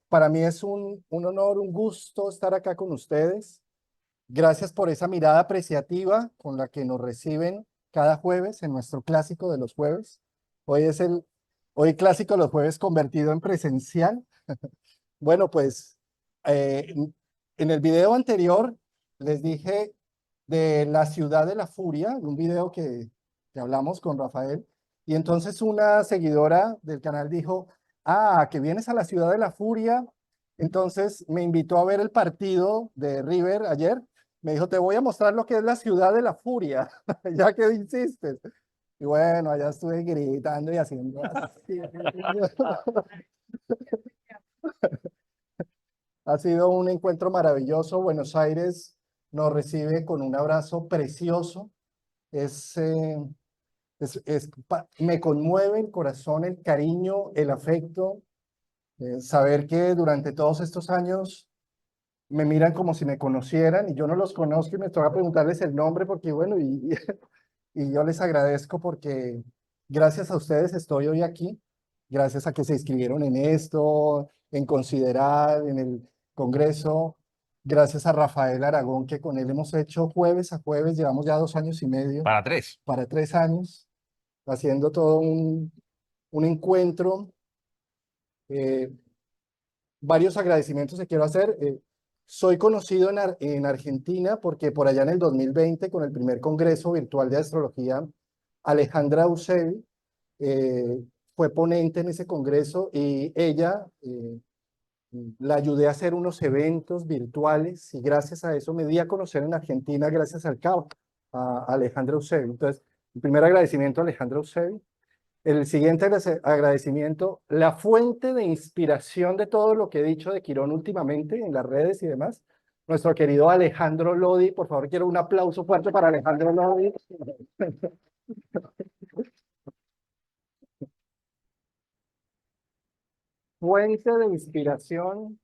Para mí es un honor, un gusto estar acá con ustedes. Gracias por esa mirada apreciativa con la que nos reciben cada jueves en nuestro clásico de los jueves. Hoy es hoy clásico de los jueves convertido en presencial. Bueno, pues en el video anterior les dije de la ciudad de la furia, un video que hablamos con Rafael, y entonces una seguidora del canal dijo, ah, que vienes a la ciudad de la furia, entonces me invitó a ver el partido de River ayer, me dijo, te voy a mostrar lo que es la ciudad de la furia, ya que insistes. Y bueno, allá estuve gritando y haciendo así. Ha sido un encuentro maravilloso. Buenos Aires nos recibe con un abrazo precioso. Es, me conmueve el corazón, el cariño, el afecto, saber que durante todos estos años me miran como si me conocieran y yo no los conozco y me toca preguntarles el nombre porque bueno, y yo les agradezco porque gracias a ustedes estoy hoy aquí, gracias a que se inscribieron en esto, en considerar, en el Congreso, gracias a Rafael Aragón, que con él hemos hecho jueves a jueves, llevamos ya 2 años y medio, Para tres. para 3 años, haciendo todo un encuentro. Eh, Varios agradecimientos que quiero hacer. Soy conocido en Argentina porque por allá en el 2020, con el primer Congreso Virtual de Astrología, Alejandra Usevi fue ponente en ese congreso y ella la ayudé a hacer unos eventos virtuales y gracias a eso me di a conocer en Argentina gracias al CAO, a Alejandra Usevi. Entonces, el primer agradecimiento a Alejandra Usevi. El siguiente agradecimiento, la fuente de inspiración de todo lo que he dicho de Quirón últimamente en las redes y demás, nuestro querido Alejandro Lodi. Por favor, quiero un aplauso fuerte para Alejandro Lodi. Fuente de inspiración,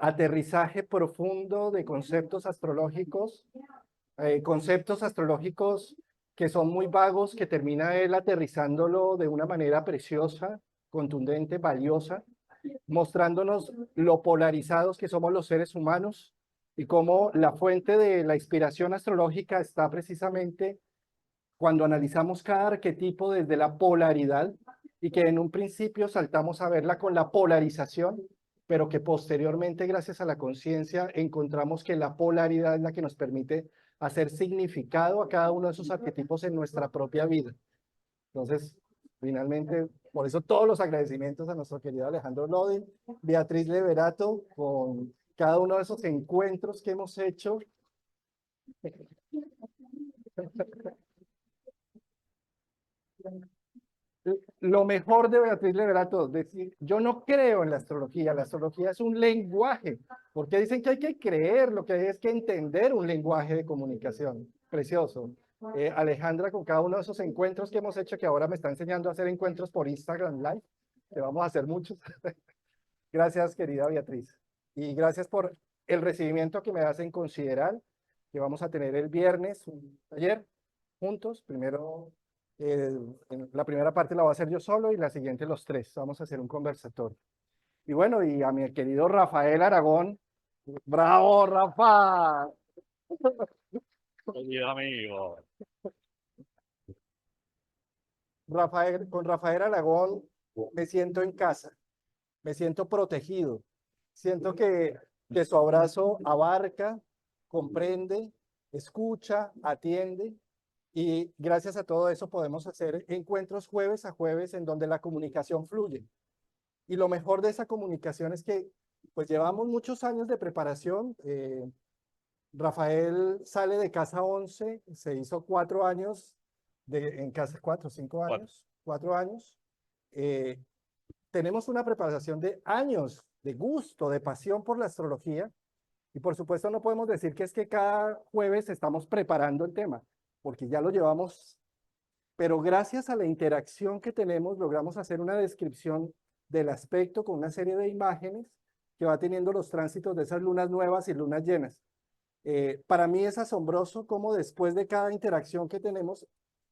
aterrizaje profundo de conceptos astrológicos que son muy vagos, que termina él aterrizándolo de una manera preciosa, contundente, valiosa, mostrándonos lo polarizados que somos los seres humanos y cómo la fuente de la inspiración astrológica está precisamente cuando analizamos cada arquetipo desde la polaridad y que en un principio saltamos a verla con la polarización, pero que posteriormente, gracias a la conciencia, encontramos que la polaridad es la que nos permite hacer significado a cada uno de esos arquetipos en nuestra propia vida. Entonces, finalmente, por eso todos los agradecimientos a nuestro querido Alejandro Lodi, Beatriz Leverato, con cada uno de esos encuentros que hemos hecho. Lo mejor de Beatriz Leverato, decir, yo no creo en la astrología es un lenguaje, porque dicen que hay que creer, lo que hay es que entender un lenguaje de comunicación. Precioso. Alejandra, con cada uno de esos encuentros que hemos hecho, que ahora me está enseñando a hacer encuentros por Instagram Live, que vamos a hacer muchos. Gracias, querida Beatriz. Y gracias por el recibimiento que me hacen considerar, que vamos a tener el viernes un taller juntos. Primero, la primera parte la voy a hacer yo solo y la siguiente los tres. Vamos a hacer un conversatorio. Y bueno, y a mi querido Rafael Aragón. ¡Bravo, Rafa! Querido amigo. Con Rafael Aragón me siento en casa, me siento protegido. Siento que su abrazo abarca, comprende, escucha, atiende y gracias a todo eso podemos hacer encuentros jueves a jueves en donde la comunicación fluye. Y lo mejor de esa comunicación es que pues llevamos muchos años de preparación. Rafael sale de casa 11, se hizo 4 años en casa, 4 o 5 años, 4 años. Eh, Tenemos una preparación de años de gusto, de pasión por la astrología. Y por supuesto no podemos decir que es que cada jueves estamos preparando el tema, porque ya lo llevamos, pero gracias a la interacción que tenemos logramos hacer una descripción del aspecto con una serie de imágenes que va teniendo los tránsitos de esas lunas nuevas y lunas llenas. Para mí es asombroso cómo después de cada interacción que tenemos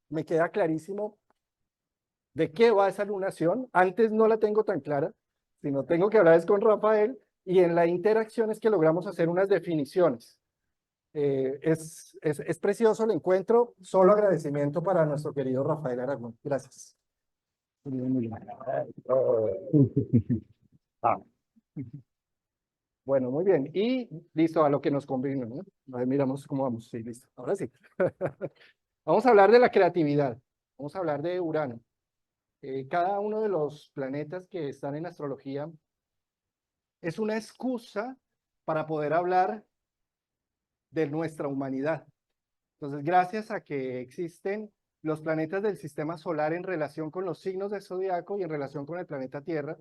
me queda clarísimo de qué va esa lunación. Antes no la tengo tan clara. sino tengo que hablar es con Rafael, y en la interacción es que logramos hacer unas definiciones. Es precioso el encuentro, solo agradecimiento para nuestro querido Rafael Aragón. Gracias. Ah. Bueno, muy bien. Y listo, a lo que nos convino, ¿no? A ver, miramos cómo vamos. Sí, listo. Ahora sí. Vamos a hablar de la creatividad. Vamos a hablar de Urano. Cada uno de los planetas que están en astrología es una excusa para poder hablar de nuestra humanidad. Entonces, gracias a que existen los planetas del sistema solar en relación con los signos del zodiaco y en relación con el planeta Tierra,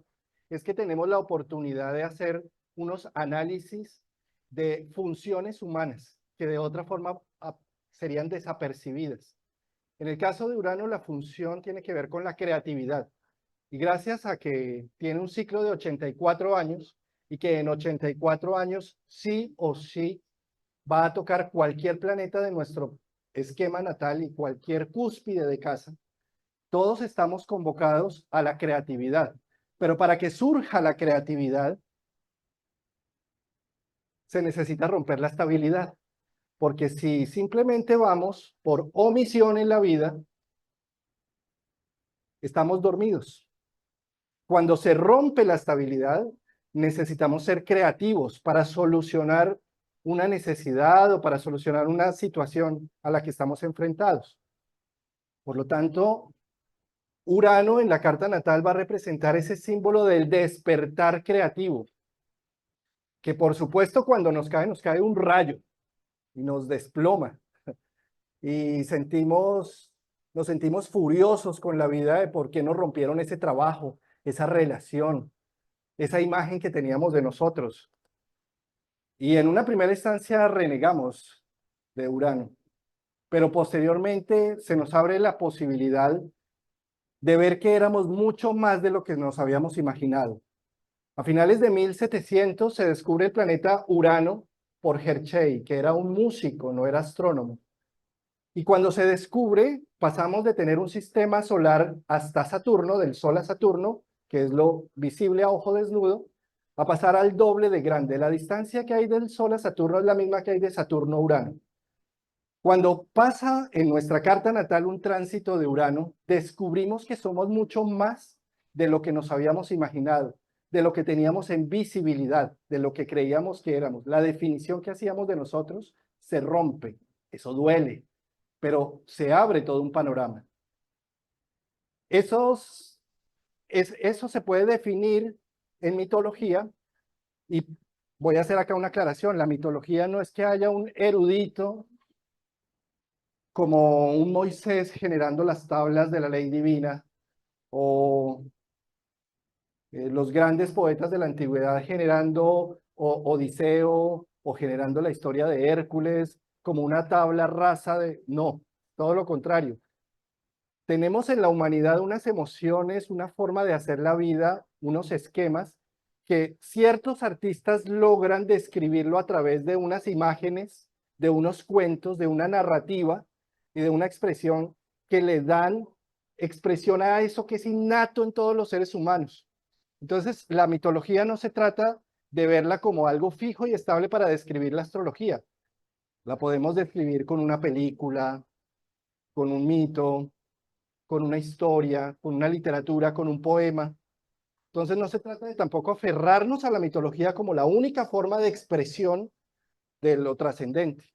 es que tenemos la oportunidad de hacer unos análisis de funciones humanas que de otra forma serían desapercibidas. En el caso de Urano, la función tiene que ver con la creatividad. Y gracias a que tiene un ciclo de 84 años y que en 84 años sí o sí va a tocar cualquier planeta de nuestro esquema natal y cualquier cúspide de casa, todos estamos convocados a la creatividad. Pero para que surja la creatividad, se necesita romper la estabilidad. Porque si simplemente vamos por omisión en la vida, estamos dormidos. Cuando se rompe la estabilidad, necesitamos ser creativos para solucionar una necesidad o para solucionar una situación a la que estamos enfrentados. Por lo tanto, Urano en la carta natal va a representar ese símbolo del despertar creativo, que por supuesto cuando nos cae un rayo y nos desploma y nos sentimos furiosos con la vida de por qué nos rompieron ese trabajo, esa relación, esa imagen que teníamos de nosotros. Y en una primera instancia renegamos de Urano, pero posteriormente se nos abre la posibilidad de ver que éramos mucho más de lo que nos habíamos imaginado. A finales de 1700 se descubre el planeta Urano por Hershey, que era un músico, no era astrónomo. Y cuando se descubre, pasamos de tener un sistema solar hasta Saturno, del Sol a Saturno, que es lo visible a ojo desnudo, a pasar al doble de grande. La distancia que hay del Sol a Saturno es la misma que hay de Saturno a Urano. Cuando pasa en nuestra carta natal un tránsito de Urano, descubrimos que somos mucho más de lo que nos habíamos imaginado, de lo que teníamos en visibilidad, de lo que creíamos que éramos. La definición que hacíamos de nosotros se rompe, eso duele, pero se abre todo un panorama. Eso se puede definir en mitología, y voy a hacer acá una aclaración. La mitología no es que haya un erudito como un Moisés generando las tablas de la ley divina, o los grandes poetas de la antigüedad generando Odiseo, o generando la historia de Hércules como una tabla rasa de... No, todo lo contrario. Tenemos en la humanidad unas emociones, una forma de hacer la vida, unos esquemas que ciertos artistas logran describirlo a través de unas imágenes, de unos cuentos, de una narrativa y de una expresión que le dan expresión a eso que es innato en todos los seres humanos. Entonces, la mitología no se trata de verla como algo fijo y estable para describir la astrología. La podemos describir con una película, con un mito, con una historia, con una literatura, con un poema. Entonces no se trata de tampoco aferrarnos a la mitología como la única forma de expresión de lo trascendente.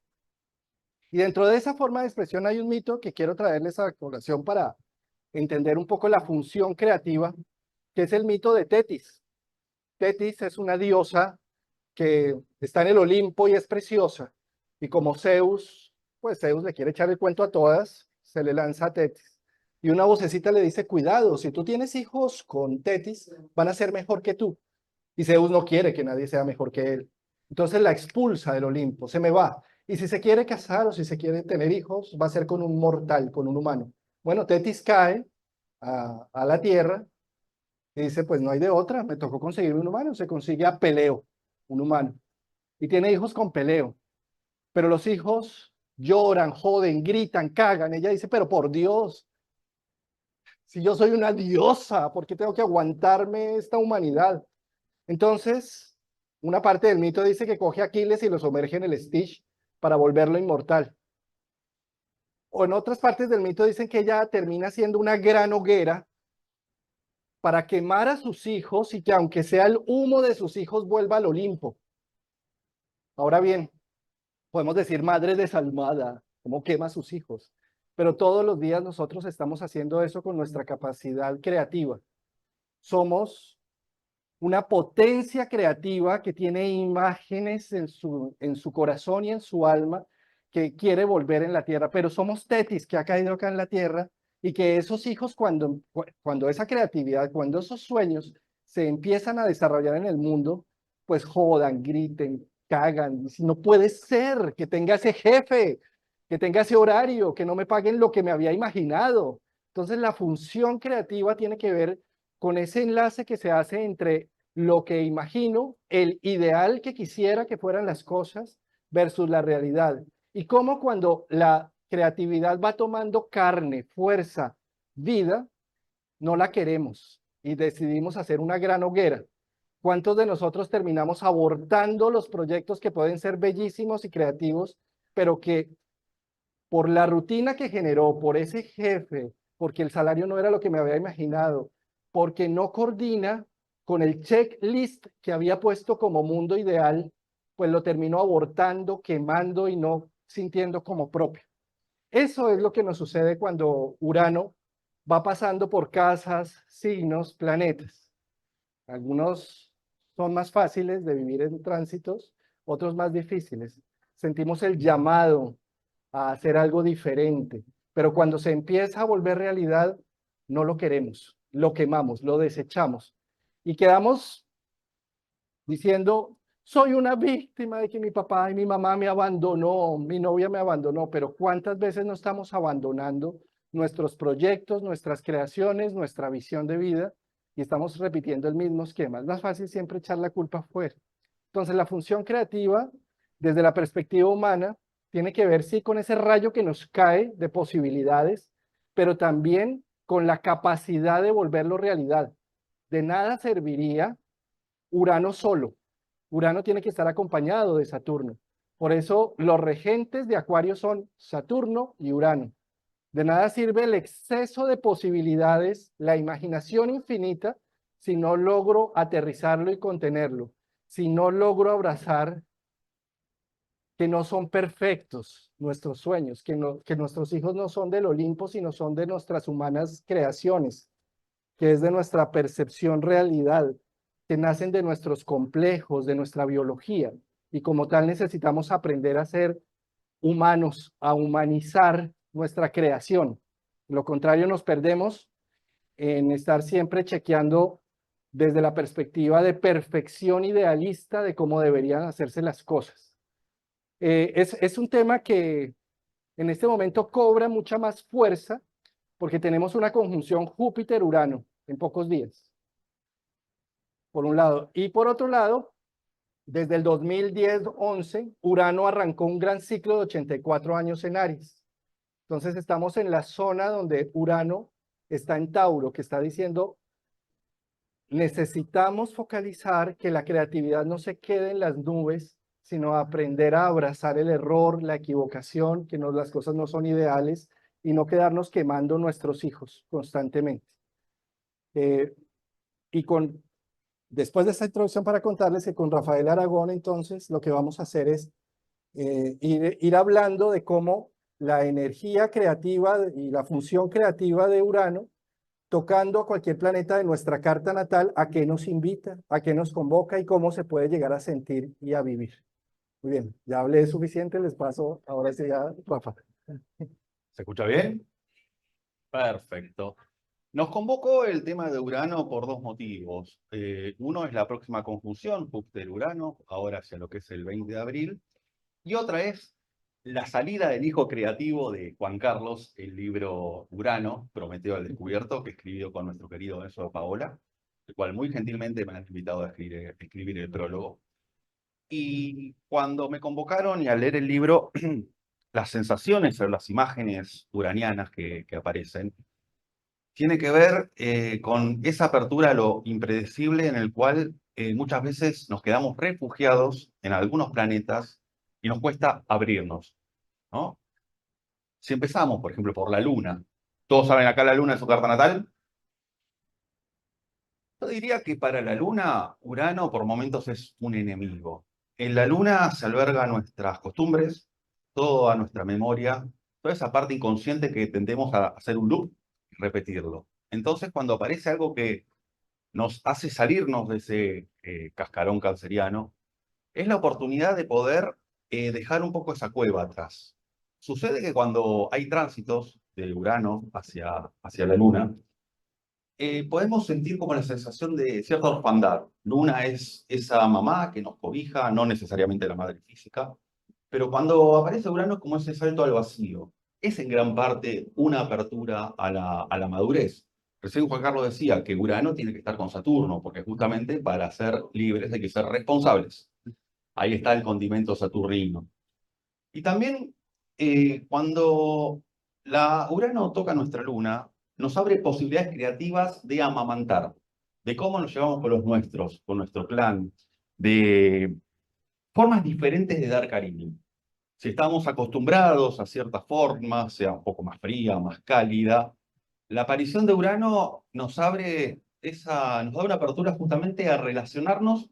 Y dentro de esa forma de expresión hay un mito que quiero traerles a colación para entender un poco la función creativa, que es el mito de Tetis. Tetis es una diosa que está en el Olimpo y es preciosa. Y como Zeus, pues Zeus le quiere echar el cuento a todas, se le lanza a Tetis. Y una vocecita le dice, cuidado, si tú tienes hijos con Tetis, van a ser mejor que tú. Y Zeus no quiere que nadie sea mejor que él. Entonces la expulsa del Olimpo, se me va. Y si se quiere casar o si se quiere tener hijos, va a ser con un mortal, con un humano. Bueno, Tetis cae a la tierra y dice, pues no hay de otra, me tocó conseguir un humano. Se consigue a Peleo, un humano. Y tiene hijos con Peleo. Pero los hijos lloran, joden, gritan, cagan. Ella dice, pero por Dios, si yo soy una diosa, ¿por qué tengo que aguantarme esta humanidad? Entonces, una parte del mito dice que coge a Aquiles y lo sumerge en el Styx para volverlo inmortal. O en otras partes del mito dicen que ella termina siendo una gran hoguera para quemar a sus hijos y que aunque sea el humo de sus hijos vuelva al Olimpo. Ahora bien, podemos decir madre desalmada, cómo quema a sus hijos, pero todos los días nosotros estamos haciendo eso con nuestra capacidad creativa. Somos una potencia creativa que tiene imágenes en su corazón y en su alma que quiere volver en la tierra, pero somos Tetis que ha caído acá en la tierra y que esos hijos cuando esa creatividad, cuando esos sueños se empiezan a desarrollar en el mundo, pues jodan, griten, cagan, y si no puede ser que tenga ese jefe, que tenga ese horario, que no me paguen lo que me había imaginado. Entonces la función creativa tiene que ver con ese enlace que se hace entre lo que imagino, el ideal que quisiera que fueran las cosas versus la realidad. Y cómo cuando la creatividad va tomando carne, fuerza, vida, no la queremos y decidimos hacer una gran hoguera. ¿Cuántos de nosotros terminamos abortando los proyectos que pueden ser bellísimos y creativos, pero que por la rutina que generó, por ese jefe, porque el salario no era lo que me había imaginado, porque no coordina con el checklist que había puesto como mundo ideal, pues lo terminó abortando, quemando y no sintiendo como propio? Eso es lo que nos sucede cuando Urano va pasando por casas, signos, planetas. Algunos son más fáciles de vivir en tránsitos, otros más difíciles. Sentimos el llamado a hacer algo diferente, pero cuando se empieza a volver realidad, no lo queremos, lo quemamos, lo desechamos y quedamos diciendo, soy una víctima de que mi papá y mi mamá me abandonó, mi novia me abandonó, pero ¿cuántas veces no estamos abandonando nuestros proyectos, nuestras creaciones, nuestra visión de vida y estamos repitiendo el mismo esquema? Es más fácil siempre echar la culpa afuera. Entonces, la función creativa, desde la perspectiva humana, tiene que ver, sí, con ese rayo que nos cae de posibilidades, pero también con la capacidad de volverlo realidad. De nada serviría Urano solo. Urano tiene que estar acompañado de Saturno. Por eso los regentes de Acuario son Saturno y Urano. De nada sirve el exceso de posibilidades, la imaginación infinita, si no logro aterrizarlo y contenerlo, si no logro abrazar que no son perfectos nuestros sueños, que nuestros hijos no son del Olimpo, sino son de nuestras humanas creaciones, que es de nuestra percepción realidad, que nacen de nuestros complejos, de nuestra biología, y como tal necesitamos aprender a ser humanos, a humanizar nuestra creación. Lo contrario, nos perdemos en estar siempre chequeando desde la perspectiva de perfección idealista de cómo deberían hacerse las cosas. Es un tema que en este momento cobra mucha más fuerza porque tenemos una conjunción Júpiter-Urano en pocos días, por un lado. Y por otro lado, desde el 2010-11, Urano arrancó un gran ciclo de 84 años en Aries. Entonces estamos en la zona donde Urano está en Tauro, que está diciendo, necesitamos focalizar que la creatividad no se quede en las nubes, sino aprender a abrazar el error, la equivocación, que no, las cosas no son ideales, y no quedarnos quemando nuestros hijos constantemente. Y después de esta introducción para contarles que con Rafael Aragón, entonces, lo que vamos a hacer es ir hablando de cómo la energía creativa y la función creativa de Urano, tocando a cualquier planeta de nuestra carta natal, a qué nos invita, a qué nos convoca y cómo se puede llegar a sentir y a vivir. Muy bien, ya hablé suficiente, les paso ahora sí a Rafa. ¿Se escucha bien? Perfecto. Nos convocó el tema de Urano por dos motivos. Uno es la próxima conjunción Júpiter-Urano, ahora hacia lo que es el 20 de abril, y otra es la salida del hijo creativo de Juan Carlos, el libro Urano, Prometeo al Descubierto, que escribió con nuestro querido Enzo Paola, el cual muy gentilmente me han invitado a escribir el prólogo. Y cuando me convocaron y al leer el libro, las sensaciones o las imágenes uranianas que aparecen, tiene que ver con esa apertura a lo impredecible en el cual muchas veces nos quedamos refugiados en algunos planetas y nos cuesta abrirnos, ¿no? Si empezamos, por ejemplo, por la Luna, ¿todos saben acá la Luna es su carta natal? Yo diría que para la Luna, Urano por momentos es un enemigo. En la Luna se alberga nuestras costumbres, toda nuestra memoria, toda esa parte inconsciente que tendemos a hacer un loop y repetirlo. Entonces, cuando aparece algo que nos hace salirnos de ese cascarón canceriano, es la oportunidad de poder dejar un poco esa cueva atrás. Sucede que cuando hay tránsitos de Urano hacia la Luna, podemos sentir como la sensación de cierta orfandad. Luna es esa mamá que nos cobija, no necesariamente la madre física, pero cuando aparece Urano es como ese salto al vacío. Es en gran parte una apertura a la madurez. Recién Juan Carlos decía que Urano tiene que estar con Saturno, porque justamente para ser libres hay que ser responsables. Ahí está el condimento saturnino. Y también cuando la Urano toca nuestra luna, nos abre posibilidades creativas de amamantar, de cómo nos llevamos con los nuestros, con nuestro clan, de formas diferentes de dar cariño. Si estamos acostumbrados a ciertas formas, sea un poco más fría, más cálida, la aparición de Urano nos abre nos da una apertura justamente a relacionarnos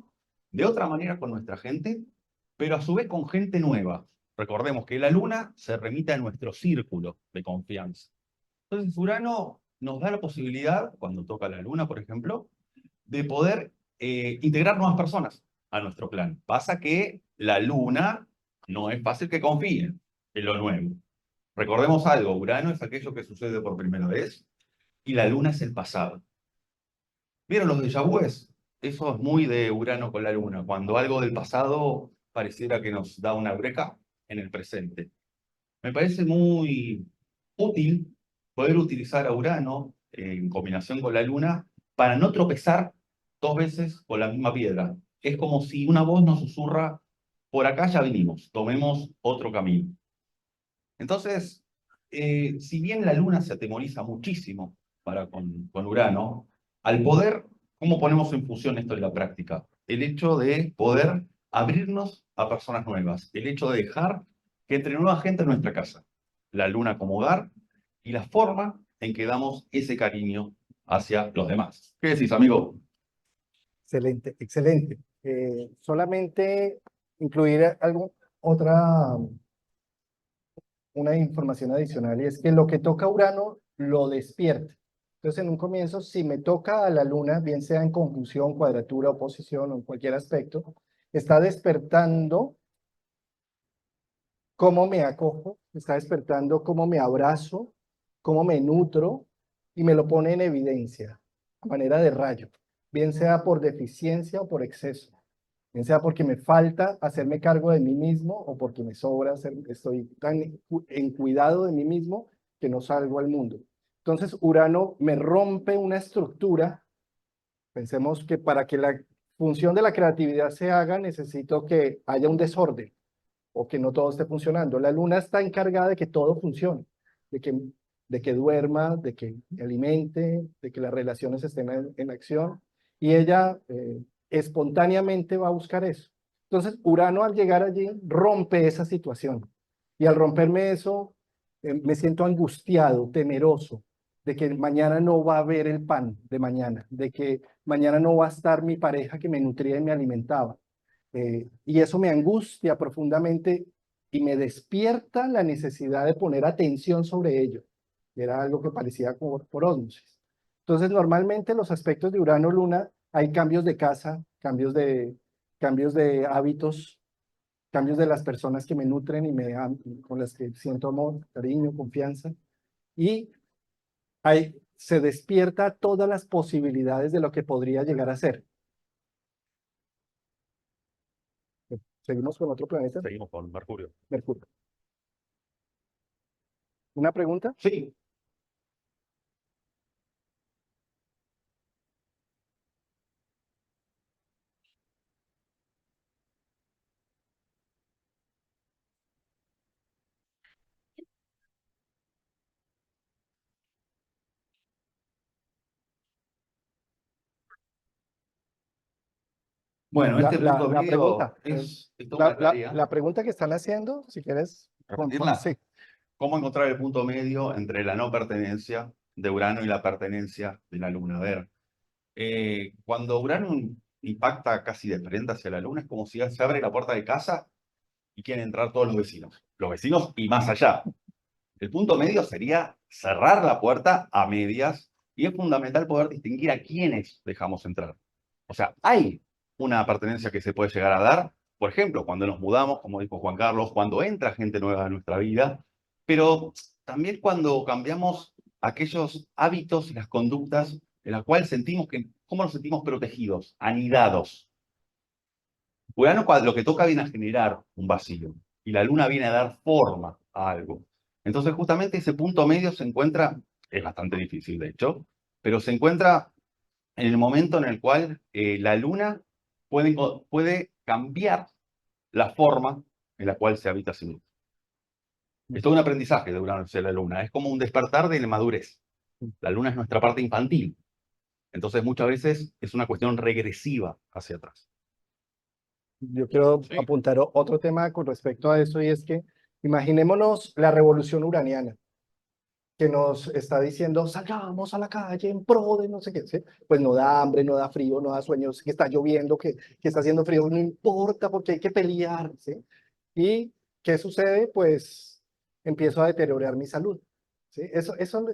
de otra manera con nuestra gente, pero a su vez con gente nueva. Recordemos que la Luna se remite a nuestro círculo de confianza. Entonces, Urano nos da la posibilidad, cuando toca la Luna, por ejemplo, de poder integrar nuevas personas a nuestro plan. Pasa que la Luna no es fácil que confíe en lo nuevo. Recordemos algo, Urano es aquello que sucede por primera vez y la Luna es el pasado. ¿Vieron los déjà vus? Eso es muy de Urano con la Luna, cuando algo del pasado pareciera que nos da una breca en el presente. Me parece muy útil poder utilizar a Urano en combinación con la Luna para no tropezar dos veces con la misma piedra. Es como si una voz nos susurra, por acá ya vinimos, tomemos otro camino. Entonces, si bien la Luna se atemoriza muchísimo con Urano, al poder, ¿cómo ponemos en función esto en la práctica? El hecho de poder abrirnos a personas nuevas, el hecho de dejar que entre nueva gente en nuestra casa, la Luna como hogar y la forma en que damos ese cariño hacia los demás. ¿Qué decís, amigo? Excelente, excelente. Solamente incluir otra, una información adicional, y es que lo que toca Urano lo despierta. Entonces, en un comienzo, si me toca a la Luna, bien sea en conjunción, cuadratura, oposición o en cualquier aspecto, está despertando cómo me acojo, está despertando cómo me abrazo, cómo me nutro, y me lo pone en evidencia, a manera de rayo, bien sea por deficiencia o por exceso, bien sea porque me falta hacerme cargo de mí mismo o porque me sobra estoy tan en cuidado de mí mismo que no salgo al mundo. Entonces, Urano me rompe una estructura. Pensemos que para que la función de la creatividad se haga, necesito que haya un desorden o que no todo esté funcionando. La luna está encargada de que todo funcione, de que, de que duerma, de que me alimente, de que las relaciones estén en acción, y ella espontáneamente va a buscar eso. Entonces, Urano al llegar allí rompe esa situación, y al romperme eso, me siento angustiado, temeroso, de que mañana no va a haber el pan de mañana, de que mañana no va a estar mi pareja que me nutría y me alimentaba. Y eso me angustia profundamente y me despierta la necesidad de poner atención sobre ello. Era algo que parecía como por ósmosis. Entonces, normalmente los aspectos de Urano-Luna, hay cambios de casa, cambios de hábitos, cambios de las personas que me nutren y con las que siento amor, cariño, confianza. Y se despierta todas las posibilidades de lo que podría llegar a ser. Seguimos con otro planeta, Seguimos con Mercurio. Mercurio. ¿Una pregunta? Sí, Bueno, este punto La medio pregunta, es toda una tarea. la pregunta que están haciendo, si quieres, ¿Repetirla? sí. ¿Cómo encontrar el punto medio entre la no pertenencia de Urano y la pertenencia de la Luna? A ver, cuando Urano impacta casi de frente hacia la Luna, es como si se abre la puerta de casa y quieren entrar todos los vecinos. Los vecinos y más allá. El punto medio sería cerrar la puerta a medias y es fundamental poder distinguir a quiénes dejamos entrar. O sea, hay una pertenencia que se puede llegar a dar, por ejemplo, cuando nos mudamos, como dijo Juan Carlos, cuando entra gente nueva a nuestra vida, pero también cuando cambiamos aquellos hábitos y las conductas en las cuales sentimos que, ¿cómo nos sentimos protegidos, anidados? Urano lo que toca viene a generar un vacío y la Luna viene a dar forma a algo. Entonces justamente ese punto medio se encuentra, es bastante difícil de hecho, pero se encuentra en el momento en el cual la Luna puede cambiar la forma en la cual se habita a sí misma. Es todo un aprendizaje de Urano hacia la Luna, es como un despertar de la madurez. La Luna es nuestra parte infantil, entonces muchas veces es una cuestión regresiva hacia atrás. Yo quiero Sí. apuntar otro tema con respecto a eso y es que imaginémonos la revolución uraniana que nos está diciendo salgamos a la calle en pro de no sé qué, ¿sí? Pues no da hambre, no da frío, no da sueño, que está lloviendo, que está haciendo frío, no importa porque hay que pelear, ¿sí? ¿Y qué sucede? Pues empiezo a deteriorar mi salud, ¿sí?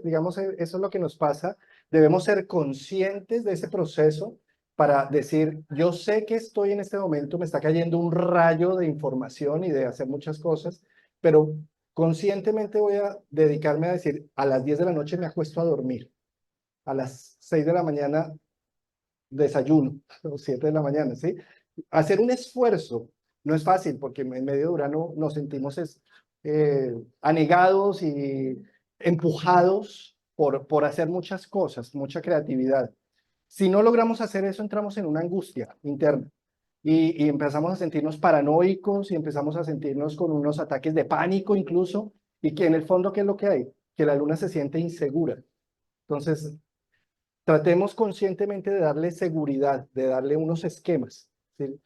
Digamos, eso es lo que nos pasa. Debemos ser conscientes de ese proceso para decir, yo sé que estoy en este momento, me está cayendo un rayo de información y de hacer muchas cosas, pero conscientemente voy a dedicarme a decir, a las 10 de la noche me acuesto a dormir, a las 6 de la mañana desayuno, o 7 de la mañana, ¿sí? Hacer un esfuerzo no es fácil porque en medio de Urano nos sentimos anegados y empujados por hacer muchas cosas, mucha creatividad. Si no logramos hacer eso, entramos en una angustia interna y empezamos a sentirnos paranoicos y empezamos a sentirnos con unos ataques de pánico incluso, y que en el fondo, ¿qué es lo que hay? Que la luna se siente insegura. Entonces, tratemos conscientemente de darle seguridad, de darle unos esquemas, ¿sí?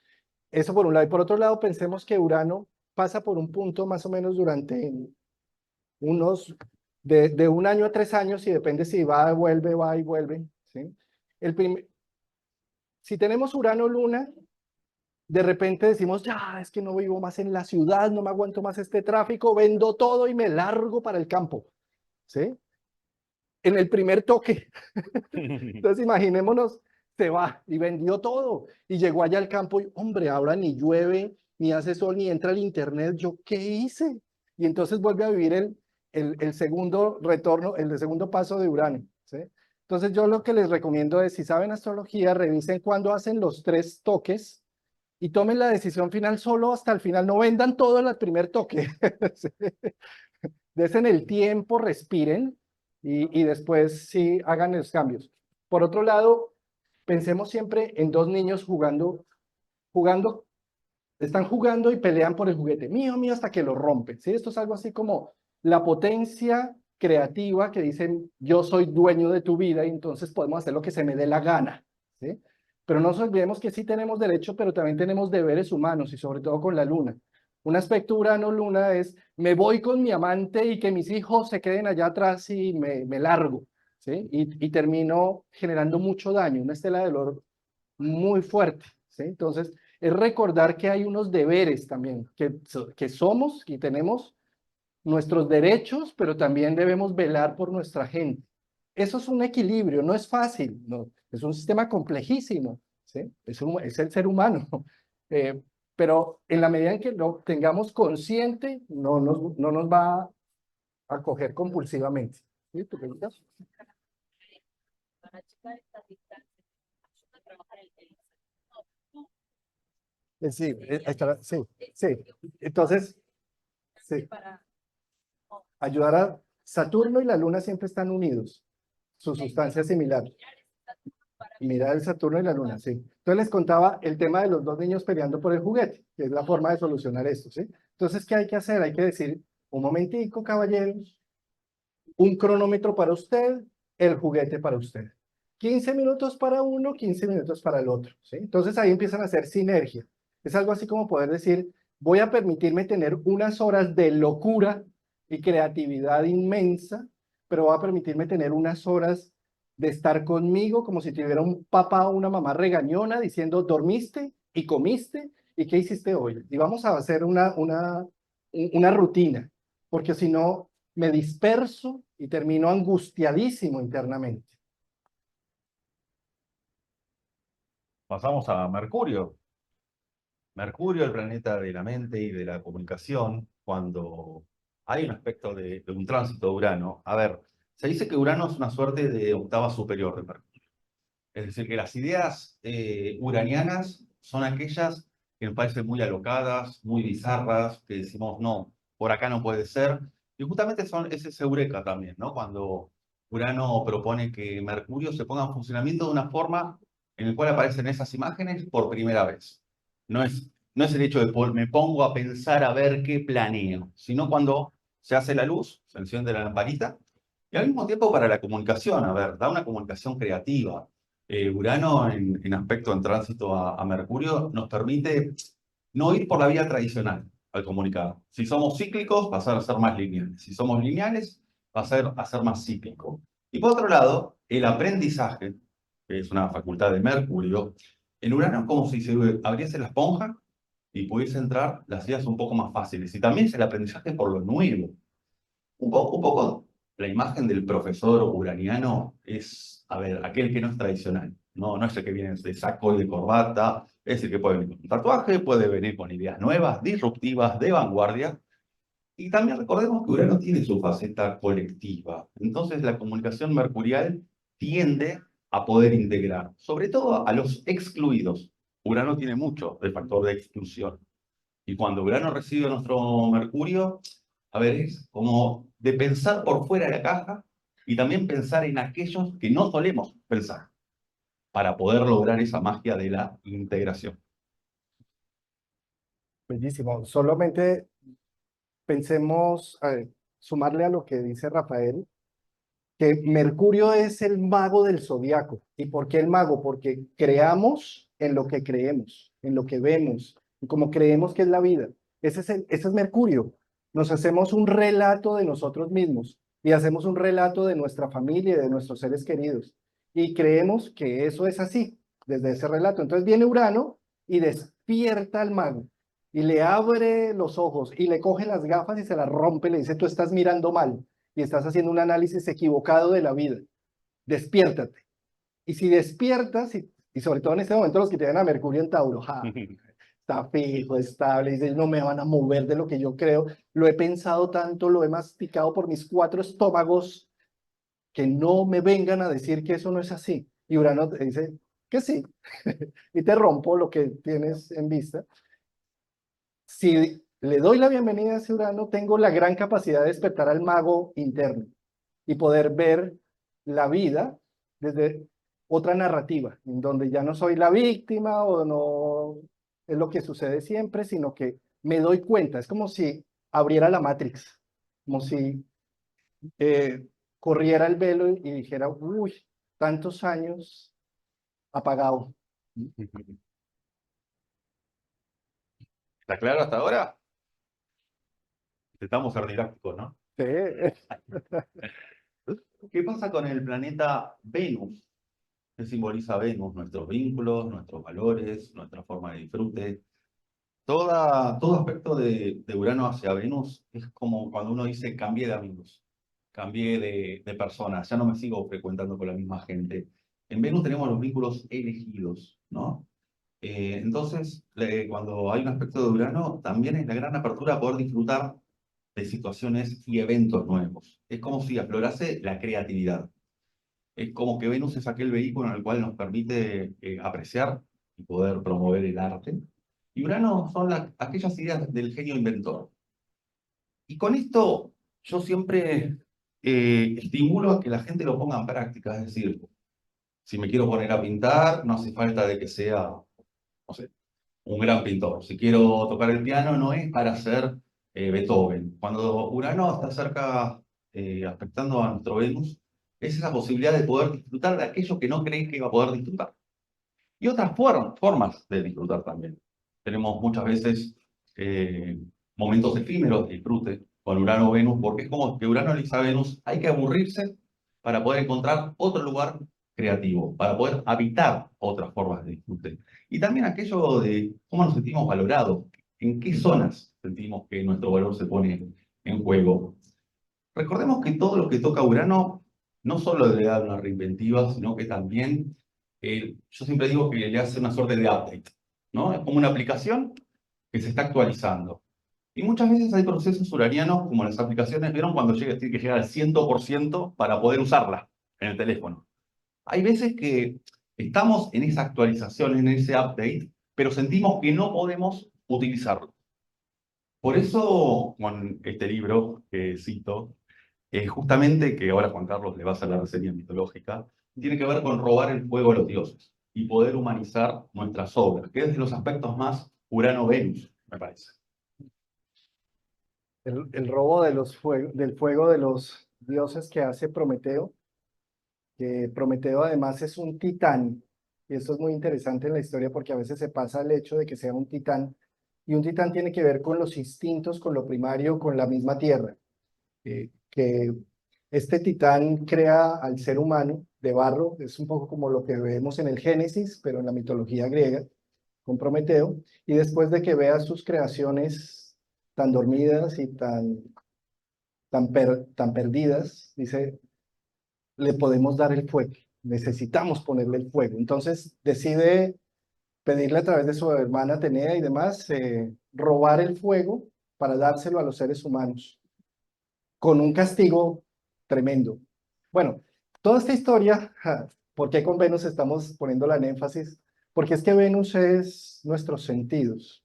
Eso por un lado. Y por otro lado, pensemos que Urano pasa por un punto más o menos durante unos, de 1 año a 3 años, y depende si va y vuelve, ¿sí? Si tenemos Urano-Luna, de repente decimos, ya, es que no vivo más en la ciudad, no me aguanto más este tráfico, vendo todo y me largo para el campo, ¿sí? En el primer toque. Entonces imaginémonos, se va y vendió todo y llegó allá al campo y, hombre, ahora ni llueve, ni hace sol, ni entra el internet, ¿yo qué hice? Y entonces vuelve a vivir el segundo retorno, el segundo paso de Urano, ¿sí? Entonces yo lo que les recomiendo es, si saben astrología, revisen cuándo hacen los 3 toques y tomen la decisión final solo hasta el final, no vendan todo en el primer toque. ¿Sí? Desen el tiempo, respiren y después sí hagan los cambios. Por otro lado, pensemos siempre en dos niños jugando, están jugando y pelean por el juguete, mío, mío, hasta que lo rompen, ¿sí? Esto es algo así como la potencia creativa que dicen, yo soy dueño de tu vida y entonces podemos hacer lo que se me dé la gana, ¿sí? Pero no nos olvidemos que sí tenemos derecho, pero también tenemos deberes humanos y sobre todo con la luna. Un aspecto Urano-Luna es, me voy con mi amante y que mis hijos se queden allá atrás y me largo, ¿sí? Y termino generando mucho daño, una estela de dolor muy fuerte, ¿sí? Entonces, es recordar que hay unos deberes también, que somos y tenemos nuestros derechos, pero también debemos velar por nuestra gente. Eso es un equilibrio, no es fácil, no, es un sistema complejísimo, ¿sí? Es el ser humano. Eh, pero en la medida en que lo tengamos consciente, no nos va a coger compulsivamente. ¿Sí? ¿Tú preguntas? Sí, sí, sí. Entonces, sí, ayudar a Saturno y la Luna siempre están unidos, su sustancia es similar. Mira el Saturno y la Luna, sí. Entonces les contaba el tema de los dos niños peleando por el juguete, que es la forma de solucionar esto, ¿sí? Entonces, ¿qué hay que hacer? Hay que decir, un momentico, caballeros, un cronómetro para usted, el juguete para usted. 15 minutos para uno, 15 minutos para el otro, ¿sí? Entonces ahí empiezan a hacer sinergia. Es algo así como poder decir, voy a permitirme tener unas horas de locura y creatividad inmensa, pero voy a permitirme tener unas horas de estar conmigo como si tuviera un papá o una mamá regañona diciendo, ¿dormiste y comiste? ¿Y qué hiciste hoy? Y vamos a hacer una rutina, porque si no, me disperso y termino angustiadísimo internamente. Pasamos a Mercurio. Mercurio, el planeta de la mente y de la comunicación, cuando hay un aspecto de un tránsito de Urano. A ver, se dice que Urano es una suerte de octava superior de Mercurio. Es decir, que las ideas uranianas son aquellas que nos parecen muy alocadas, muy bizarras, que decimos, no, por acá no puede ser. Y justamente es ese eureka también, ¿no? Cuando Urano propone que Mercurio se ponga en funcionamiento de una forma en la cual aparecen esas imágenes por primera vez. No es el hecho de me pongo a pensar a ver qué planeo, sino cuando se hace la luz, se enciende la lamparita, y al mismo tiempo para la comunicación, a ver, da una comunicación creativa. Urano, en aspecto en tránsito a Mercurio, nos permite no ir por la vía tradicional al comunicar. Si somos cíclicos, pasar a ser más lineales. Si somos lineales, pasar a ser más cíclico. Y por otro lado, el aprendizaje, que es una facultad de Mercurio, en Urano es como si se abriese la esponja y pudiese entrar las ideas un poco más fáciles. Y también es el aprendizaje por lo nuevo. Un poco la imagen del profesor uraniano es, a ver, aquel que no es tradicional. No es el que viene de saco y de corbata, es el que puede venir con un tatuaje, puede venir con ideas nuevas, disruptivas, de vanguardia. Y también recordemos que Urano tiene su faceta colectiva. Entonces la comunicación mercurial tiende a poder integrar, sobre todo a los excluidos. Urano tiene mucho del factor de exclusión. Y cuando Urano recibe nuestro Mercurio, a ver, es como de pensar por fuera de la caja y también pensar en aquellos que no solemos pensar para poder lograr esa magia de la integración. Bellísimo. Solamente pensemos, sumarle a lo que dice Rafael, que Mercurio es el mago del zodiaco. ¿Y por qué el mago? Porque creamos en lo que creemos, en lo que vemos, y como creemos que es la vida. Ese es Mercurio. Nos hacemos un relato de nosotros mismos y hacemos un relato de nuestra familia y de nuestros seres queridos. Y creemos que eso es así, desde ese relato. Entonces viene Urano y despierta al mago y le abre los ojos y le coge las gafas y se las rompe, le dice, tú estás mirando mal y estás haciendo un análisis equivocado de la vida. Despiértate. Y si despiertas, y sobre todo en este momento los que tienen a Mercurio en Tauro, ja, está fijo, estable, dices, no me van a mover de lo que yo creo. Lo he pensado tanto, lo he masticado por mis cuatro estómagos, que no me vengan a decir que eso no es así. Y Urano te dice que sí, y te rompo lo que tienes en vista. Si le doy la bienvenida a ese Urano, tengo la gran capacidad de despertar al mago interno y poder ver la vida desde otra narrativa, en donde ya no soy la víctima o no es lo que sucede siempre, sino que me doy cuenta. Es como si abriera la Matrix, como si eh, corriera el velo y dijera, uy, tantos años apagado. ¿Está claro hasta ahora? Intentamos ser didácticos, ¿no? Sí. ¿Qué pasa con el planeta Venus? ¿Qué simboliza Venus? Nuestros vínculos, nuestros valores, nuestra forma de disfrute. Todo aspecto de Urano hacia Venus es como cuando uno dice cambié de amigos, cambié de personas, ya no me sigo frecuentando con la misma gente. En Venus tenemos los vínculos elegidos, ¿no? Entonces, cuando hay un aspecto de Urano, también es la gran apertura a poder disfrutar de situaciones y eventos nuevos. Es como si aflorase la creatividad. Es como que Venus es aquel vehículo en el cual nos permite apreciar y poder promover el arte. Y Urano son aquellas ideas del genio inventor. Y con esto yo siempre estimulo a que la gente lo ponga en práctica. Es decir, si me quiero poner a pintar, no hace falta de que sea, no sé, un gran pintor. Si quiero tocar el piano, no es para ser Beethoven. Cuando Urano está cerca, afectando a nuestro Venus, es esa posibilidad de poder disfrutar de aquello que no creí que iba a poder disfrutar. Y otras formas de disfrutar también. Tenemos muchas veces eh, momentos efímeros de disfrute con Urano o Venus, porque es como que Urano le dice a Venus, hay que aburrirse para poder encontrar otro lugar creativo, para poder habitar otras formas de disfrute. Y también aquello de cómo nos sentimos valorados, en qué zonas sentimos que nuestro valor se pone en juego. Recordemos que todo lo que toca Urano no solo le da una reinventiva, sino que también, yo siempre digo que le hace una suerte de update, ¿no? Es como una aplicación que se está actualizando. Y muchas veces hay procesos uranianos, como las aplicaciones, ¿vieron? Cuando llega, tiene que llegar al 100% para poder usarla en el teléfono. Hay veces que estamos en esa actualización, en ese update, pero sentimos que no podemos utilizarlo. Por eso, con este libro que cito, justamente, que ahora Juan Carlos le va a hacer la reseña mitológica, tiene que ver con robar el fuego a los dioses y poder humanizar nuestras obras, que es de los aspectos más Urano-Venus, me parece. El robo de del fuego de los dioses que hace Prometeo, que Prometeo además es un titán, y esto es muy interesante en la historia porque a veces se pasa el hecho de que sea un titán, y un titán tiene que ver con los instintos, con lo primario, con la misma tierra. Que este titán crea al ser humano de barro, es un poco como lo que vemos en el Génesis, pero en la mitología griega, con Prometeo, y después de que vea sus creaciones tan dormidas y tan perdidas, dice, le podemos dar el fuego, necesitamos ponerle el fuego. Entonces decide pedirle a través de su hermana Atenea y demás, robar el fuego para dárselo a los seres humanos con un castigo tremendo. Bueno, toda esta historia, ¿por qué con Venus estamos poniéndola en énfasis? Porque es que Venus es nuestros sentidos,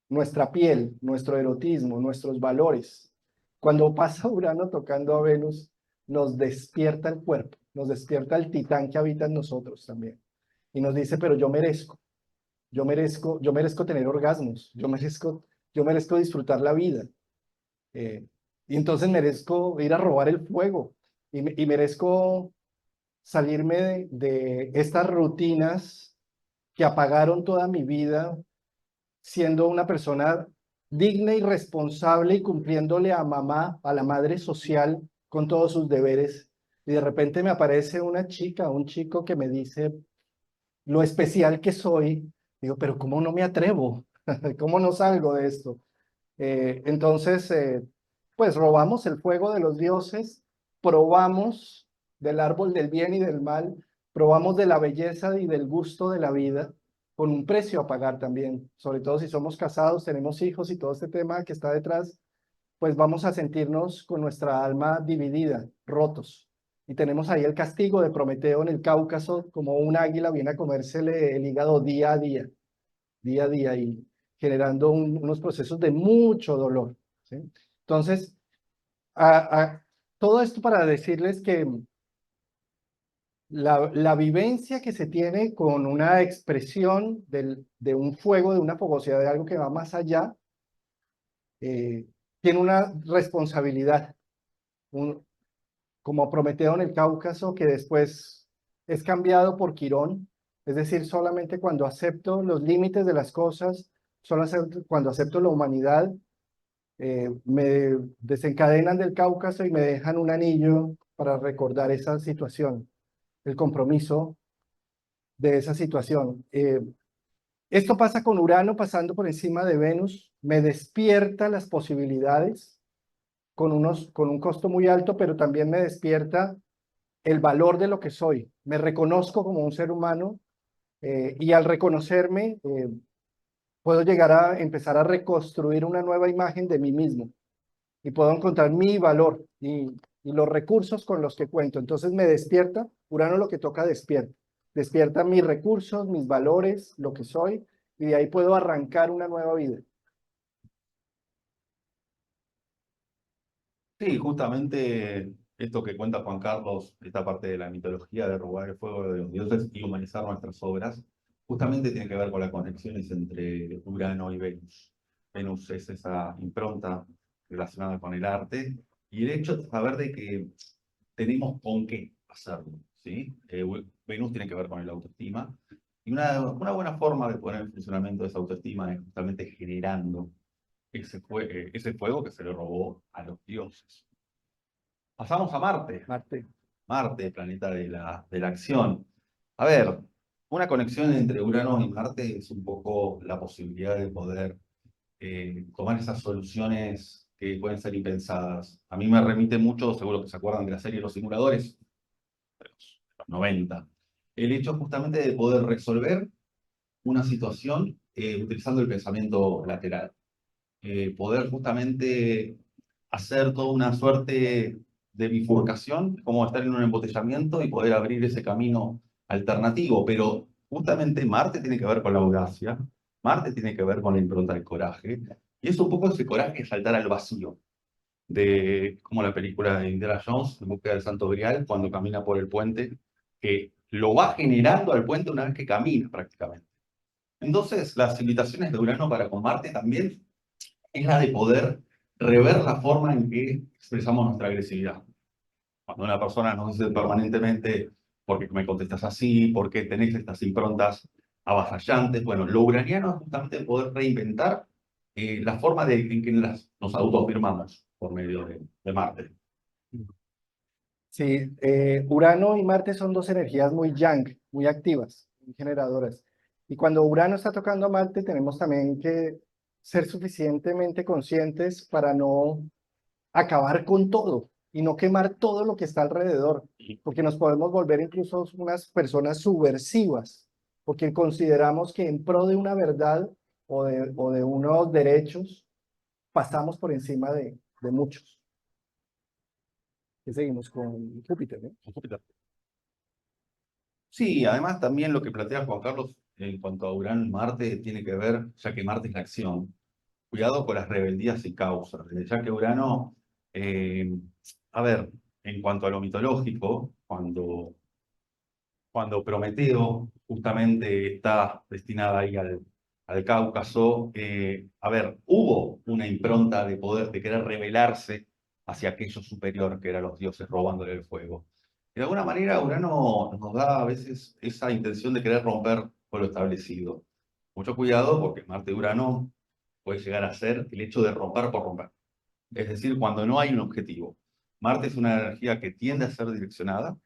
nuestra piel, nuestro erotismo, nuestros valores. Cuando pasa Urano tocando a Venus, nos despierta el cuerpo, nos despierta el titán que habita en nosotros también. Y nos dice, pero yo merezco tener orgasmos, yo merezco disfrutar la vida. Eh, y entonces merezco ir a robar el fuego y merezco salirme de estas rutinas que apagaron toda mi vida siendo una persona digna y responsable y cumpliéndole a mamá, a la madre social con todos sus deberes. Y de repente me aparece una chica, un chico que me dice lo especial que soy. Digo, pero ¿cómo no me atrevo? ¿Cómo no salgo de esto? Entonces, pues robamos el fuego de los dioses, probamos del árbol del bien y del mal, probamos de la belleza y del gusto de la vida, con un precio a pagar también, sobre todo si somos casados, tenemos hijos y todo este tema que está detrás, pues vamos a sentirnos con nuestra alma dividida, rotos. Y tenemos ahí el castigo de Prometeo en el Cáucaso, como un águila viene a comérsele el hígado día a día y generando unos procesos de mucho dolor. ¿Sí? Entonces, todo esto para decirles que la vivencia que se tiene con una expresión de un fuego, de una fogosidad, de algo que va más allá, eh, tiene una responsabilidad, como Prometeo en el Cáucaso, que después es cambiado por Quirón, es decir, solamente cuando acepto los límites de las cosas, cuando acepto la humanidad, me desencadenan del Cáucaso y me dejan un anillo para recordar esa situación, el compromiso de esa situación. Esto pasa con Urano pasando por encima de Venus, me despierta las posibilidades con un costo muy alto, pero también me despierta el valor de lo que soy. Me reconozco como un ser humano y al reconocerme puedo llegar a empezar a reconstruir una nueva imagen de mí mismo y puedo encontrar mi valor y los recursos con los que cuento. Entonces me despierta, Urano lo que toca despierta mis recursos, mis valores, lo que soy, y de ahí puedo arrancar una nueva vida. Sí, justamente esto que cuenta Juan Carlos, esta parte de la mitología de robar el fuego de los dioses y humanizar nuestras obras, justamente tiene que ver con las conexiones entre Urano y Venus. Venus es esa impronta relacionada con el arte y el hecho de saber de que tenemos con qué hacerlo, ¿sí? Venus tiene que ver con el autoestima. Y una buena forma de poner en funcionamiento esa autoestima es justamente generando ese fuego que se le robó a los dioses. Pasamos a Marte. Marte. Marte, planeta de la acción. A ver, una conexión entre Urano y Marte es un poco la posibilidad de poder tomar esas soluciones que pueden ser impensadas. A mí me remite mucho, seguro que se acuerdan de la serie Los Simuladores, de los 90. El hecho justamente de poder resolver una situación utilizando el pensamiento lateral. Poder justamente hacer toda una suerte de bifurcación, como estar en un embotellamiento y poder abrir ese camino alternativo. Pero justamente Marte tiene que ver con la audacia, Marte tiene que ver con la impronta del coraje, y es un poco ese coraje de saltar al vacío, de como la película de Indiana Jones, en busca del Santo Grial, cuando camina por el puente, que lo va generando al puente una vez que camina prácticamente. Entonces, las invitaciones de Urano para con Marte también es la de poder rever la forma en que expresamos nuestra agresividad. Cuando una persona nos dice permanentemente, ¿por qué me contestas así? ¿Por qué tenés estas improntas avasallantes? Bueno, lo uraniano es justamente poder reinventar la forma en que nos autoafirmamos por medio de Marte. Sí, Urano y Marte son dos energías muy yang, muy activas, muy generadoras. Y cuando Urano está tocando a Marte, tenemos también que ser suficientemente conscientes para no acabar con todo y no quemar todo lo que está alrededor, porque nos podemos volver incluso unas personas subversivas, porque consideramos que en pro de una verdad o de unos derechos pasamos por encima de muchos. Y seguimos con Júpiter, ¿no? Sí, además también lo que plantea Juan Carlos en cuanto a Urano y Marte tiene que ver, ya que Marte es la acción. Cuidado con las rebeldías y causas, ya que Urano, eh, a ver, en cuanto a lo mitológico, cuando Prometeo justamente está destinada ahí al Cáucaso, a ver, hubo una impronta de poder, de querer rebelarse hacia aquello superior que eran los dioses robándole el fuego. De alguna manera, Urano nos da a veces esa intención de querer romper con lo establecido. Mucho cuidado porque Marte y Urano puede llegar a ser el hecho de romper por romper. Es decir, cuando no hay un objetivo. Marte es una energía que tiende a ser direccionada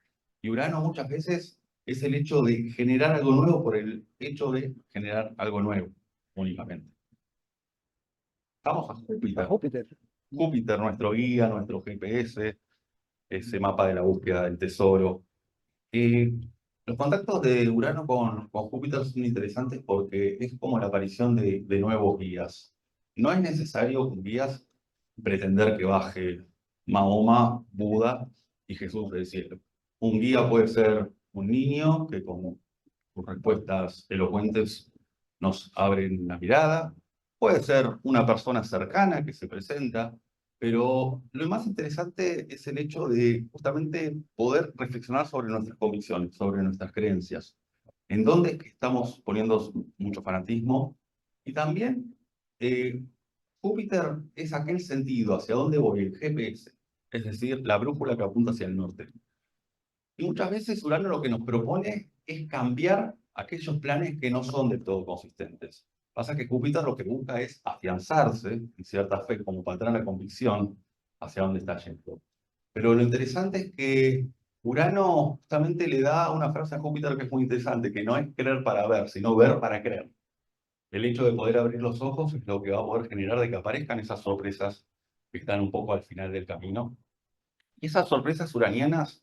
y Urano muchas veces es el hecho de generar algo nuevo por el hecho de generar algo nuevo únicamente. Vamos a A Júpiter. Júpiter. Júpiter, nuestro guía, nuestro GPS, ese mapa de la búsqueda del tesoro. Eh, los contactos de Urano con Júpiter son interesantes porque es como la aparición de nuevos guías. No es necesario con guías pretender que baje Mahoma, Buda y Jesús del cielo. Un guía puede ser un niño que con sus respuestas elocuentes nos abren la mirada, puede ser una persona cercana que se presenta, pero lo más interesante es el hecho de justamente poder reflexionar sobre nuestras convicciones, sobre nuestras creencias, en dónde es que estamos poniendo mucho fanatismo y también eh, Júpiter es aquel sentido hacia dónde voy, el GPS, es decir, la brújula que apunta hacia el norte. Y muchas veces Urano lo que nos propone es cambiar aquellos planes que no son del todo consistentes. Pasa que Júpiter lo que busca es afianzarse en cierta fe como para tener la convicción hacia dónde está yendo. Pero lo interesante es que Urano justamente le da una frase a Júpiter que es muy interesante, que no es creer para ver, sino ver para creer. El hecho de poder abrir los ojos es lo que va a poder generar de que aparezcan esas sorpresas que están un poco al final del camino. Y esas sorpresas uranianas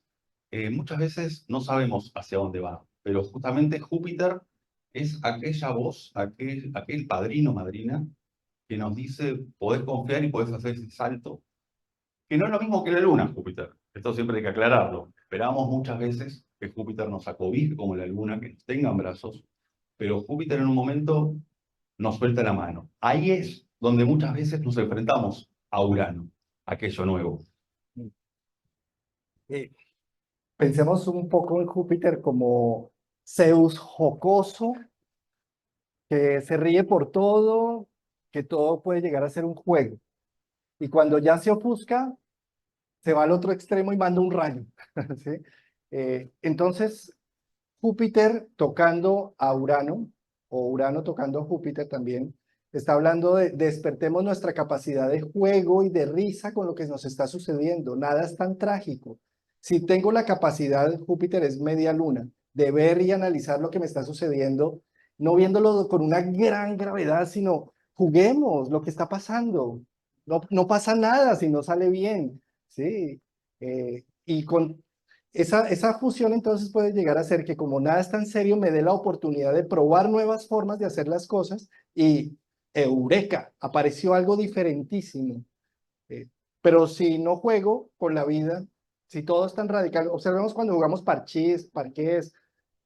muchas veces no sabemos hacia dónde va, pero justamente Júpiter es aquella voz, aquel padrino, madrina, que nos dice, podés confiar y podés hacer ese salto, que no es lo mismo que la Luna, Júpiter. Esto siempre hay que aclararlo. Esperamos muchas veces que Júpiter nos acobije como la Luna, que nos tenga en brazos, pero Júpiter en un momento nos suelta la mano. Ahí es donde muchas veces nos enfrentamos a Urano, aquello nuevo. Eh, Pensemos un poco en Júpiter como Zeus jocoso, que se ríe por todo, que todo puede llegar a ser un juego. Y cuando ya se ofusca, se va al otro extremo y manda un rayo. ¿Sí? Entonces, Júpiter tocando a Urano, o Urano tocando a Júpiter también, está hablando de despertemos nuestra capacidad de juego y de risa con lo que nos está sucediendo. Nada es tan trágico. Si tengo la capacidad, Júpiter es media luna, de ver y analizar lo que me está sucediendo, no viéndolo con una gran gravedad, sino juguemos lo que está pasando. No, no pasa nada si no sale bien, ¿sí? Y con esa fusión entonces puede llegar a ser que como nada es tan serio, me dé la oportunidad de probar nuevas formas de hacer las cosas y eureka, apareció algo diferentísimo. Eh, pero si no juego con la vida, si todo es tan radical, observemos cuando jugamos parchís, parqués,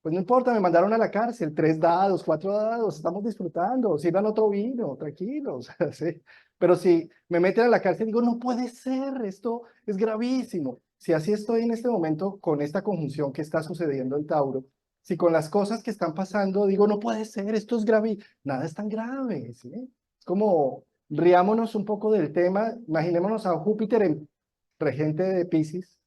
pues no importa, me mandaron a la cárcel, 3 dados, 4 dados, estamos disfrutando, sirvan otro vino, tranquilos, ¿sí? Pero si me meten a la cárcel, digo, no puede ser, esto es gravísimo. Si así estoy en este momento con esta conjunción que está sucediendo en Tauro, si con las cosas que están pasando digo, no puede ser, esto es grave, nada es tan grave, ¿sí? Es como, riámonos un poco del tema, imaginémonos a Júpiter en regente de Piscis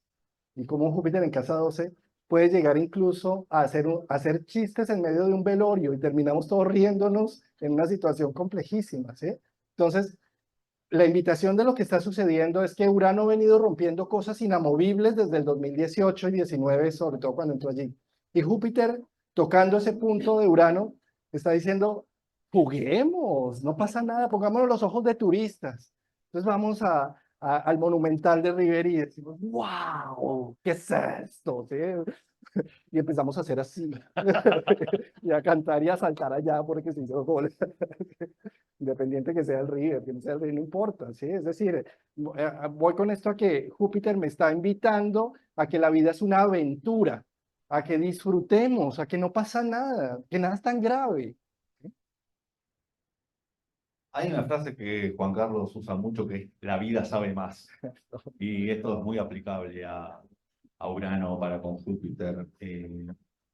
y como Júpiter en casa 12 puede llegar incluso a hacer chistes en medio de un velorio y terminamos todos riéndonos en una situación complejísima, ¿sí? Entonces, la invitación de lo que está sucediendo es que Urano ha venido rompiendo cosas inamovibles desde el 2018 y 19, sobre todo cuando entró allí. Y Júpiter, tocando ese punto de Urano, está diciendo, juguemos, no pasa nada, pongámonos los ojos de turistas. Entonces vamos al Monumental de Rivera y decimos, wow, ¿qué es esto? ¿Sí? Y empezamos a hacer así, y a cantar y a saltar allá porque se hizo gol. Independiente que sea el River, que no sea el River, no importa, ¿sí? Es decir, voy con esto a que Júpiter me está invitando a que la vida es una aventura, a que disfrutemos, a que no pasa nada, que nada es tan grave. Hay una frase que Juan Carlos usa mucho que es la vida sabe más. Y esto es muy aplicable a Urano para con Júpiter.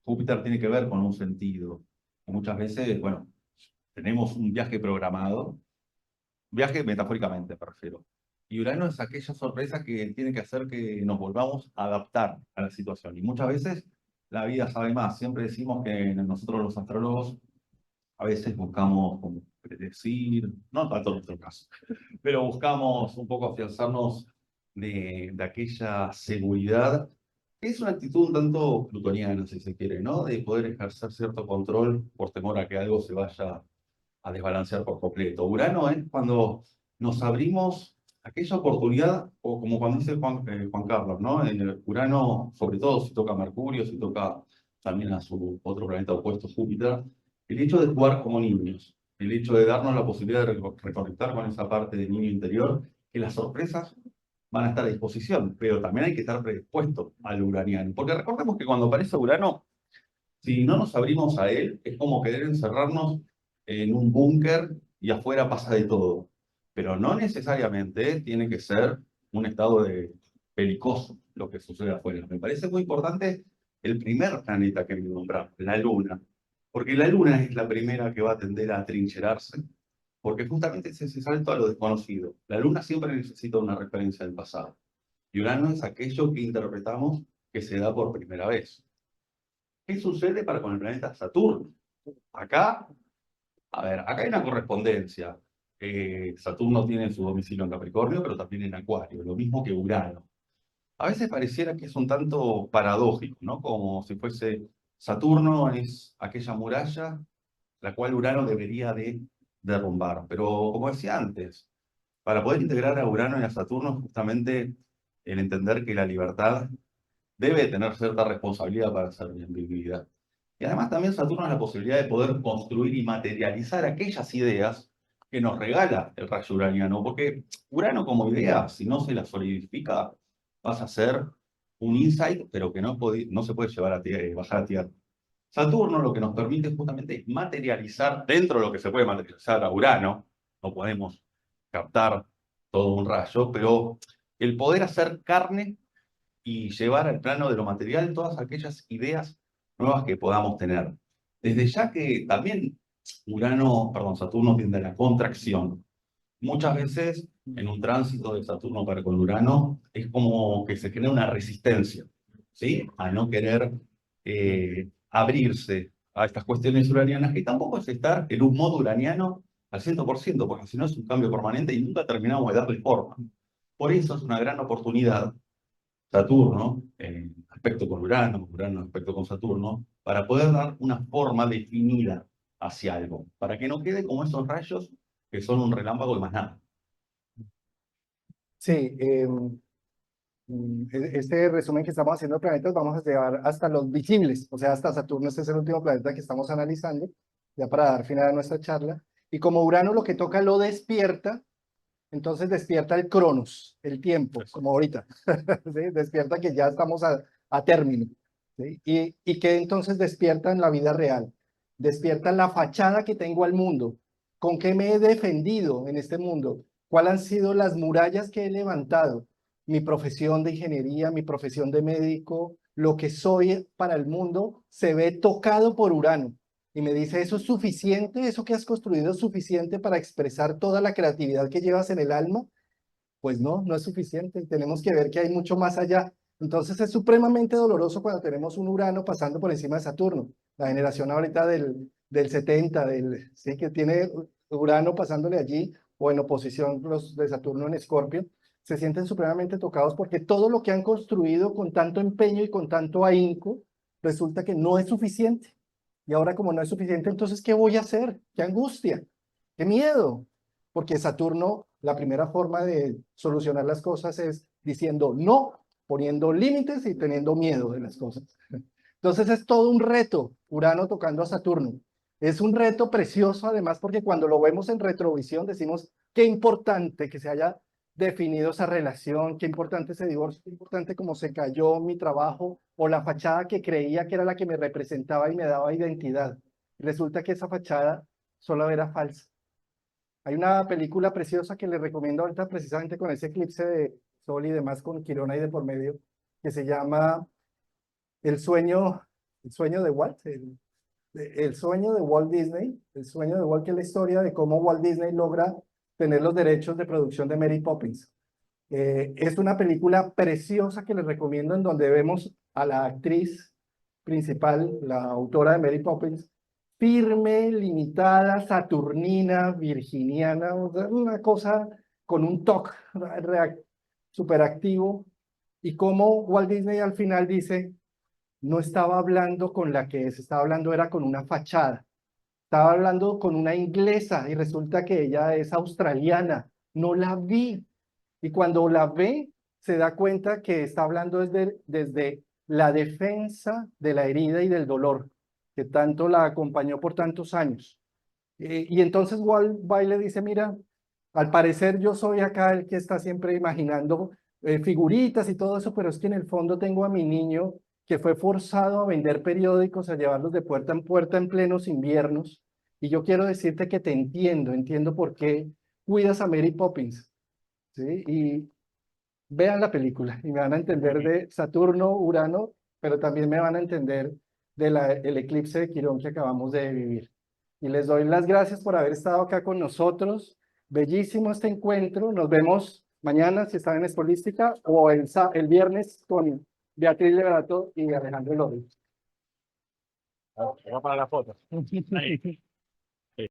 Júpiter tiene que ver con un sentido. Muchas veces, bueno, tenemos un viaje programado, viaje metafóricamente, me refiero. Y Urano es aquella sorpresa que tiene que hacer que nos volvamos a adaptar a la situación. Y muchas veces la vida sabe más. Siempre decimos que nosotros los astrólogos a veces buscamos como predecir, no tanto en nuestro caso, pero buscamos un poco afianzarnos de aquella seguridad. Es una actitud un tanto plutoniana, si se quiere, ¿no? De poder ejercer cierto control por temor a que algo se vaya a desbalancear por completo. Urano es cuando nos abrimos aquella oportunidad, o como cuando dice Juan Carlos, ¿no? En el Urano, sobre todo si toca Mercurio, si toca también a su otro planeta opuesto, Júpiter, el hecho de jugar como niños, el hecho de darnos la posibilidad de reconectar con esa parte del niño interior, que las sorpresas van a estar a disposición, pero también hay que estar predispuesto al uraniano. Porque recordemos que cuando aparece Urano, si no nos abrimos a él, es como querer encerrarnos en un búnker y afuera pasa de todo. Pero no necesariamente tiene que ser un estado de belicoso lo que sucede afuera. Me parece muy importante el primer planeta que me nombramos, la Luna. Porque la Luna es la primera que va a tender a atrincherarse, porque justamente es ese salto a lo desconocido. La Luna siempre necesita una referencia del pasado. Y Urano es aquello que interpretamos que se da por primera vez. ¿Qué sucede para con el planeta Saturno? Acá, a ver, acá hay una correspondencia. Saturno tiene su domicilio en Capricornio, pero también en Acuario, lo mismo que Urano. A veces pareciera que es un tanto paradójico, ¿no? Como si fuese Saturno es aquella muralla la cual Urano debería de derrumbar. Pero como decía antes, para poder integrar a Urano y a Saturno, justamente el entender que la libertad debe tener cierta responsabilidad para ser bien vivida. Y además también Saturno es la posibilidad de poder construir y materializar aquellas ideas que nos regala el rayo uraniano, porque Urano como idea, si no se la solidifica, pasa a ser un insight, pero que no se puede llevar a tierra, bajar a tierra. Saturno lo que nos permite justamente materializar dentro de lo que se puede materializar a Urano, no podemos captar todo un rayo, pero el poder hacer carne y llevar al plano de lo material todas aquellas ideas nuevas que podamos tener. Desde ya que también Saturno tiende a la contracción. Muchas veces en un tránsito de Saturno para con Urano es como que se genera una resistencia. ¿sí? A no querer abrirse a estas cuestiones uranianas, que tampoco es estar en un modo uraniano al 100%, porque si no es un cambio permanente y nunca terminamos de darle forma. Por eso es una gran oportunidad Saturno, en aspecto con Urano, Urano en aspecto con Saturno, para poder dar una forma definida hacia algo, para que no quede como esos rayos que son un relámpago y más nada. Sí, este resumen que estamos haciendo de planetas vamos a llevar hasta los visibles, o sea, hasta Saturno. Este es el último planeta que estamos analizando, ya para dar final a nuestra charla. Y como Urano lo que toca lo despierta, entonces despierta el Cronos, el tiempo, como ahorita. ¿Sí? Despierta que ya estamos a término. ¿Sí? Y que entonces despierta en la vida real. Despierta la fachada que tengo al mundo. ¿Con qué me he defendido en este mundo? ¿Cuáles han sido las murallas que he levantado? Mi profesión de ingeniería, mi profesión de médico, lo que soy para el mundo, se ve tocado por Urano. Y me dice, ¿eso es suficiente? ¿Eso que has construido es suficiente para expresar toda la creatividad que llevas en el alma? Pues no, no es suficiente. Tenemos que ver que hay mucho más allá. Entonces es supremamente doloroso cuando tenemos un Urano pasando por encima de Saturno. La generación ahorita del 70, sí, que tiene Urano pasándole allí, o en oposición los de Saturno en Escorpio, se sienten supremamente tocados porque todo lo que han construido con tanto empeño y con tanto ahínco, resulta que no es suficiente. Y ahora como no es suficiente, entonces, ¿qué voy a hacer? ¡Qué angustia! ¡Qué miedo! Porque Saturno, la primera forma de solucionar las cosas es diciendo no, poniendo límites y teniendo miedo de las cosas. Entonces es todo un reto, Urano tocando a Saturno. Es un reto precioso además porque cuando lo vemos en retrovisión decimos qué importante que se haya definido esa relación, qué importante ese divorcio, qué importante cómo se cayó mi trabajo o la fachada que creía que era la que me representaba y me daba identidad. Resulta que esa fachada solo era falsa. Hay una película preciosa que les recomiendo ahorita precisamente con ese eclipse de sol y demás con Quirón ahí de por medio, que se llama El sueño, el sueño de Walt, el sueño de Walt Disney, el sueño de Walt, que es la historia de cómo Walt Disney logra tener los derechos de producción de Mary Poppins. Es una película preciosa que les recomiendo en donde vemos a la actriz principal, la autora de Mary Poppins, firme, limitada, saturnina, virginiana, o sea, una cosa con un toque súper activo. Y como Walt Disney al final dice, no estaba hablando con la que es, estaba hablando era con una fachada. Estaba hablando con una inglesa y resulta que ella es australiana. No la vi. Y cuando la ve, se da cuenta que está hablando desde la defensa de la herida y del dolor, que tanto la acompañó por tantos años. Y entonces Walt Bailey dice, mira, al parecer yo soy acá el que está siempre imaginando figuritas y todo eso, pero es que en el fondo tengo a mi niño que fue forzado a vender periódicos, a llevarlos de puerta en puerta en plenos inviernos. Y yo quiero decirte que te entiendo, entiendo por qué cuidas a Mary Poppins, ¿sí? Y vean la película y me van a entender de Saturno, Urano, pero también me van a entender del eclipse de Quirón que acabamos de vivir. Y les doy las gracias por haber estado acá con nosotros. Bellísimo este encuentro. Nos vemos mañana si están en Escolística o el viernes con Beatriz Lebarato y Alejandro López. Vamos para la foto. Ahí.